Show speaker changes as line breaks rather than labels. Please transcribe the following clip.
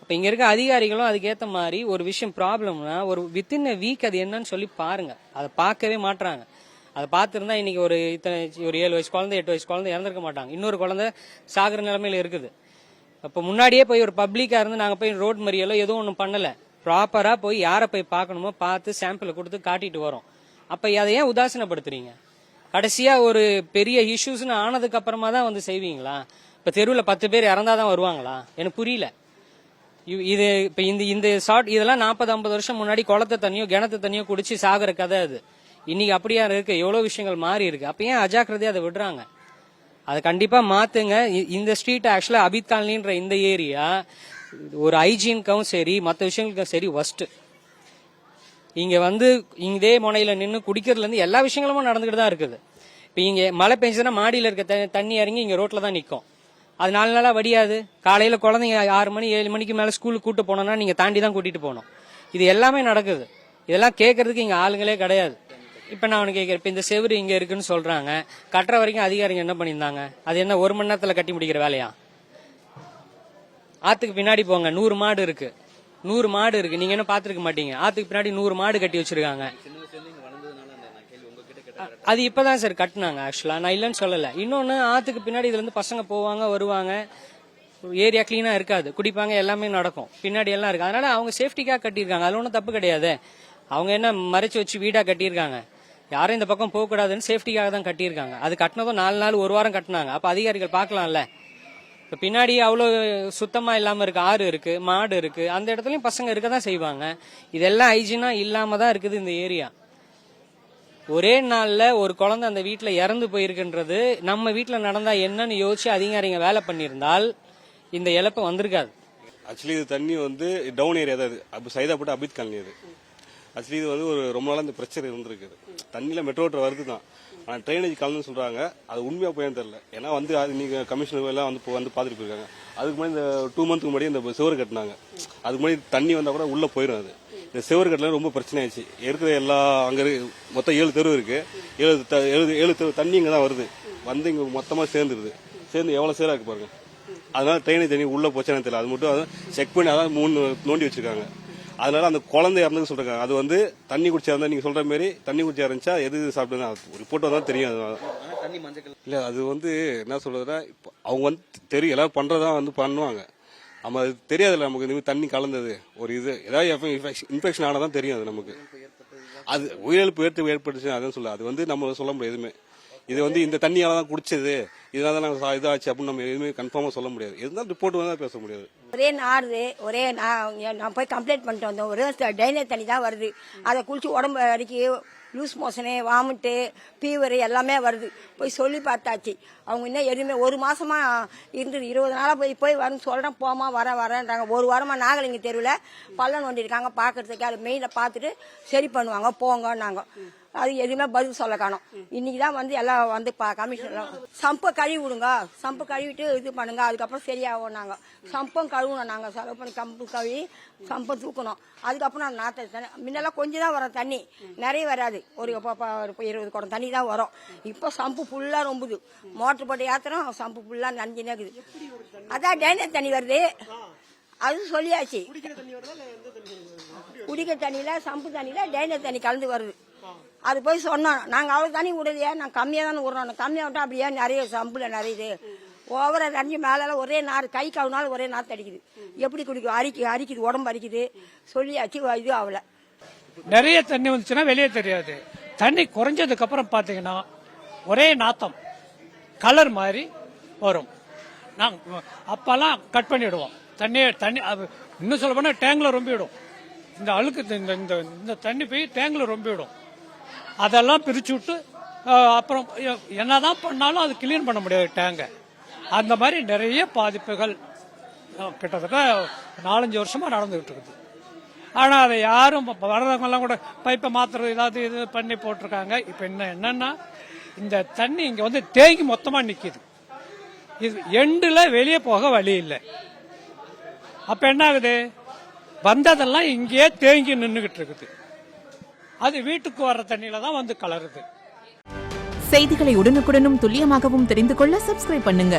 இப்போ இங்கே இருக்க அதிகாரிகளும் அதுக்கேற்ற மாதிரி ஒரு விஷயம் ப்ராப்ளம்னா ஒரு வித்தின் எ வீக் அது என்னன்னு சொல்லி பாருங்க. அதை பார்க்கவே மாட்றாங்க. அதை பார்த்துருந்தா இன்னைக்கு ஒரு 7 வயசு குழந்தை 8 வயசு குழந்தை இறந்துருக்க மாட்டாங்க. இன்னொரு குழந்தை சாகிற நிலைமையில இருக்குது. அப்போ முன்னாடியே போய் ஒரு பப்ளிக்கா இருந்து நாங்கள் போய் ரோட் மறியலோ எதுவும் ஒன்றும் பண்ணல. ப்ராப்பரா போய் யாரை போய் பார்க்கணுமோ பார்த்து சாம்பிளை கொடுத்து காட்டிட்டு வரோம். அப்ப அதை ஏன் உதாசீனப்படுத்துறீங்க? கடைசியா ஒரு பெரிய இஷ்யூஸ்னு ஆனதுக்கு அப்புறமா தான் வந்து செய்வீங்களா? இப்ப தெருவில் 10 பேர் இறந்தாதான் வருவாங்களா? எனக்கு புரியல. இது இப்ப இந்த ஷார்ட் இதெல்லாம் 40-50 வருஷம் முன்னாடி குளத்தை தண்ணியோ கிணத்து தண்ணியோ குடிச்சு சாகுற கதை அது. இன்னைக்கு அப்படியா இருக்கு? எவ்வளவு விஷயங்கள் மாறி இருக்கு. அப்ப ஏன் அஜாக்கிரதையா அதை விடுறாங்க? அதை கண்டிப்பா மாத்துங்க. இந்த ஸ்ட்ரீட் ஆக்சுவலா அபித் காலனின்ற இந்த ஏரியா ஒரு ஹைஜீனுக்கும் சரி மற்ற விஷயங்களுக்கும் சரி ஒஸ்ட். இங்க வந்து இதே முனையில நின்று குடிக்கிறதுல இருந்து எல்லா விஷயங்களும் நடந்துகிட்டு தான் இருக்குது. இப்ப இங்க மழை பெஞ்சதுன்னா மாடியில இருக்க தண்ணி இறங்கி இங்க ரோட்ல தான் நிக்கும். அது 4 நாளா வடியாது. காலையில குழந்தைங்க 6 மணி 7 மணிக்கு மேல ஸ்கூலுக்கு கூட்டு போனோம்னா நீங்க தாண்டி தான் கூட்டிட்டு போகணும். இது எல்லாமே நடக்குது. இதெல்லாம் கேட்கறதுக்கு இங்க ஆளுங்களே கிடையாது. இப்ப நான் அவனு கேட்கிறேன், இப்ப இந்த செவரு இங்க இருக்குன்னு சொல்றாங்க, கட்டுற வரைக்கும் அதிகாரிங்க என்ன பண்ணியிருந்தாங்க? அது என்ன 1 மணி நேரத்துல கட்டி முடிக்கிற வேலையா? ஆத்துக்கு பின்னாடி போங்க, 100 மாடு இருக்கு. 100 மாடு இருக்கு. நீங்க என்ன பாத்துருக்க மாட்டீங்க. ஆத்துக்கு பின்னாடி 100 மாடு கட்டி வச்சிருக்காங்க. அது இப்பதான் சார் கட்டினாங்க. ஆக்சுவலா நான் இல்லைன்னு சொல்லல. இன்னொன்னு, ஆத்துக்கு பின்னாடி இதுல இருந்து பசங்க போவாங்க வருவாங்க, ஏரியா கிளீனா இருக்காது, குடிப்பாங்க, எல்லாமே நடக்கும். பின்னாடி எல்லாம் இருக்கு. அதனால அவங்க சேஃப்டிக்காக கட்டியிருக்காங்க. அது ஒன்றும் தப்பு கிடையாது. அவங்க என்ன மறைச்சு வச்சு வீடா கட்டியிருக்காங்க? யாரும் இந்த பக்கம் போக கூடாதுன்னு சேஃப்டிக்காக தான் கட்டியிருக்காங்க. அது கட்டினதும் 4 நாள் 1 வாரம் கட்டினாங்க. அப்ப அதிகாரிகள் பார்க்கலாம்ல. இப்ப பின்னாடி அவ்வளவு சுத்தமா இல்லாம இருக்கு, ஆறு இருக்கு, மாடு இருக்கு, அந்த இடத்துலயும் பசங்க இருக்கதான் செய்வாங்க. இதெல்லாம் ஹைஜீனா இல்லாம தான் இருக்குது இந்த ஏரியா. ஒரே நாள்ல ஒரு குழந்தை அந்த வீட்டுல இறந்து போயிருக்குன்றது நம்ம வீட்டுல நடந்தா என்னன்னு யோசிச்சு அதிகாரிங்க வேலை பண்ணியிருந்தால் இந்த இழப்பு வந்திருக்காது.
ஆக்சுவலி இது தண்ணி வந்து டவுன் ஏரியா தான். இது சைதாப்பட்டு அபித் காலனி. இது ஆக்சுவலி இது வந்து ஒரு ரொம்ப நாளா இந்த பிரச்சனை இருந்திருக்குது. தண்ணியில மெட்ரோ வருது தான், ஆனா ட்ரைனேஜ் கலந்து சொல்றாங்க. அது உண்மையா போயான்னு தெரியல. ஏன்னா வந்து நீங்க கமிஷனர் எல்லாம் வந்து பாத்துட்டு போயிருக்காங்க. அதுக்கு முன்னாடி இந்த 2 மந்த்துக்கு முன்னாடி இந்த செவரு கட்டினாங்க. அதுக்கு முன்னாடி தண்ணி வந்தா கூட உள்ள போயிடும். அது இந்த செவரு கட்டல ரொம்ப பிரச்சனை ஆயிடுச்சு. இருக்கிற எல்லா அங்க மொத்தம் 7 தெரு இருக்கு. 7 தெரு தண்ணி இங்க தான் வருது. வந்து இங்க மொத்தமா சேர்ந்துருது. சேர்ந்து எவ்வளவு சேரா இருக்கு பாருங்க. அதனால ட்ரைனேஜ் தண்ணி உள்ள போச்சானு தெரியல. அது மட்டும் செக் பண்ணி அதான் 3 நோண்டி வச்சிருக்காங்க. அதனால அந்த குழந்தை இறந்து சொல்றாங்க. அது வந்து தண்ணி குடிச்சா இருந்தா நீங்க சொல்ற மாதிரி தண்ணி குடிச்சா இருந்துச்சா எது சாப்பிட்டு ரிப்போர்ட் வந்தா தெரியும். இல்ல அது வந்து என்ன சொல்றதுன்னா, அவங்க வந்து தெரியும் எல்லாரும் பண்றதா வந்து பண்ணுவாங்க. நம்ம அது தெரியாதுல்ல நமக்கு. இந்த தண்ணி கலந்தது ஒரு இது ஏதாவது இன்ஃபெக்ஷன் ஆனதான் தெரியும். அது நமக்கு அது உயிரிழப்பு ஏற்பட்டுச்சு அதான் சொல்ல. அது வந்து நம்ம சொல்ல முடியாது எதுவுமே. இது வந்து இந்த தண்ணியால தான் குடிச்சது, இதனால தான் நாங்கள் இதாச்சு அப்படின்னு நம்ம எதுவுமே கன்ஃபார்மா சொல்ல முடியாது. எதுனா ரிப்போர்ட் வந்தா பேச முடியாது.
ஒரே நாடு ஒரே நான் போய் கம்ப்ளைண்ட் பண்ணிட்டு வந்தோம். ஒரே டைனர் தண்ணி தான் வருது. அதை குளிச்சு உடம்பு வரைக்கும் லூஸ் மோஷனு, வாமிட்டு, ஃபீவர் எல்லாமே வருது. போய் சொல்லி பார்த்தாச்சு. அவங்க இன்னும் எதுவுமே 1 மாசமா இருந்து 20 நாளா போய் வரேன்னு சொல்றேன். போமா வரேன்றாங்க. 1 வாரமா நாகலிங்க தெருவில் பள்ளம் நோண்டி இருக்காங்க. பாக்குறதுக்கு அது மெயில பார்த்துட்டு சரி பண்ணுவாங்க போங்கன்னாங்க. அது எதுவுமே பதில் சொல்ல காணோம். இன்னைக்குதான் வந்து எல்லாம் வந்து கமிஷனர் சம்பை கழுவி விடுங்க, சம்பை கழுவிட்டு இது பண்ணுங்க, அதுக்கப்புறம் சரியாகும். நாங்க சம்பம் கழுவணும். நாங்க செலவு பண்ணி கம்பு கழுவி சம்பை தூக்கணும். அதுக்கப்புறம் நான் நாற்று முன்னெல்லாம் கொஞ்சம் தான் வரும் தண்ணி, நிறைய வராது. ஒரு 20 குடம் தண்ணி தான் வரும். இப்போ சம்பு ஃபுல்லா ரொம்புது. மோட்டர் போட்டு ஏத்துறோம், சம்பு ஃபுல்லா நனைஞ்சுனே இருக்குது. அதான் டைனர் தண்ணி வருது. அது சொல்லியாச்சு. குடிக்க தண்ணியில சம்பு தண்ணியில டைனர் தண்ணி கலந்து வருது. அது போய் சொன்னோம். நாங்க அவ்வளவு தண்ணி விடுறதையா, நாங்க கம்மியா தானே விடுறோம். கம்மியா விட்டா அப்படியே நிறைய சம்புல நிறையுது. ஓவரா தண்ணி மேல ஒரே நார், கை கவுனாலும் ஒரே நாத்து அடிக்குது. எப்படி குடிக்கும்? அரிக்குது, உடம்பு அரிக்குது. சொல்லியாச்சு. இது ஆகல.
நிறைய தண்ணி வந்துச்சுன்னா வெளியே தெரியாது. தண்ணி குறைஞ்சதுக்கு அப்புறம் பாத்தீங்கன்னா ஒரே நாத்தம், கலர் மாதிரி வரும். நாங்க அப்பெல்லாம் கட் பண்ணிடுவோம். தண்ணி இன்னும் சொல்ல போனா டேங்க்ல ரொம்பிடும். இந்த அழுக்கு இந்த தண்ணி போய் டேங்க்ல ரொம்பிடும். அதெல்லாம் பிரிச்சு விட்டு அப்புறம் என்னதான் பண்ணாலும் அது கிளீன் பண்ண முடியாது டேங்க. அந்த மாதிரி நிறைய பாதிப்புகள் கிட்டத்தட்ட 4-5 வருஷமா நடந்துகிட்டு இருக்குது. ஆனா அதை யாரும் வர்றவங்க எல்லாம் கூட பைப்பை மாத்துறது ஏதாவது இது பண்ணி போட்டிருக்காங்க. இப்ப என்னன்னா இந்த தண்ணி இங்க வந்து தேங்கி மொத்தமா நிக்குது. இது எண்டுல வெளியே போக வழி இல்லை. அப்ப என்ன ஆகுது? வந்ததெல்லாம் இங்கேயே தேங்கி நின்றுகிட்டு இருக்குது. அது வீட்டுக்கு வர்ற தண்ணியில தான் வந்து கலருது.
செய்திகளை உடனுக்குடனும் துல்லியமாகவும் தெரிந்து கொள்ள சப்ஸ்கிரைப் பண்ணுங்க.